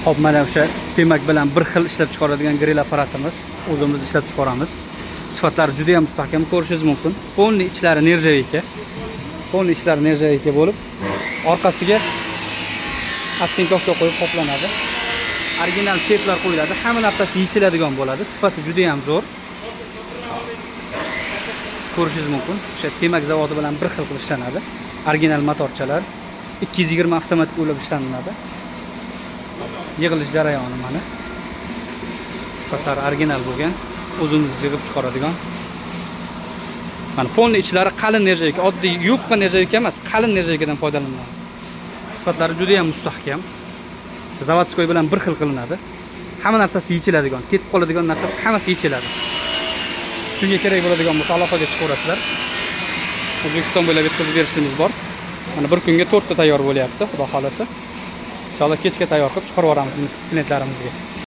Hop, mana o'sha temak bilan bir xil ishlab chiqaradigan grill apparatimiz, o'zimiz ishlab chiqaramiz. Sifatlari juda ham mustahkam, ko'rishingiz mumkin. Polni ichlari nержавейка. Polni ichlari nержавейка bo'lib, orqasiga atsinkovka qo'yib qoplanadi. Original setlar qo'yiladi. Hamma narsasi yechiladigan bo'ladi. Sifati juda ham zo'r. Ko'rishingiz mumkin. O'sha temak zavodi bilan bir xil qilib ishlanadi. Original motorchalar 220 avtomatik bo'lib ishlanadi. Yig'ilish jarayoni mana. Sifatlari original bo'lgan, o'zimiz yig'ib chiqaradigan. Mana polni ichlari qalin nержавейка, oddiy yupqa nержавейка emas, qalin nержавейкаdan foydalaniladi. Sifatlari juda ham mustahkam. Zavodskoy bilan bir xil qilinadi. Hamma narsasi yechiladigan, ketib qoladigan narsasi hammasi yechiladi. Shunga kerak bo'ladigan bo'lsa aloqaga chiqaverasizlar. O'zbekiston bo'ylab yetkazib berishimiz bor. Mana bir kunga 4 ta tayyor bo'lyapti, xudo xolasa. Inshaalloh kechga tayyor qilib chiqarib yuboramiz klientlarimizga.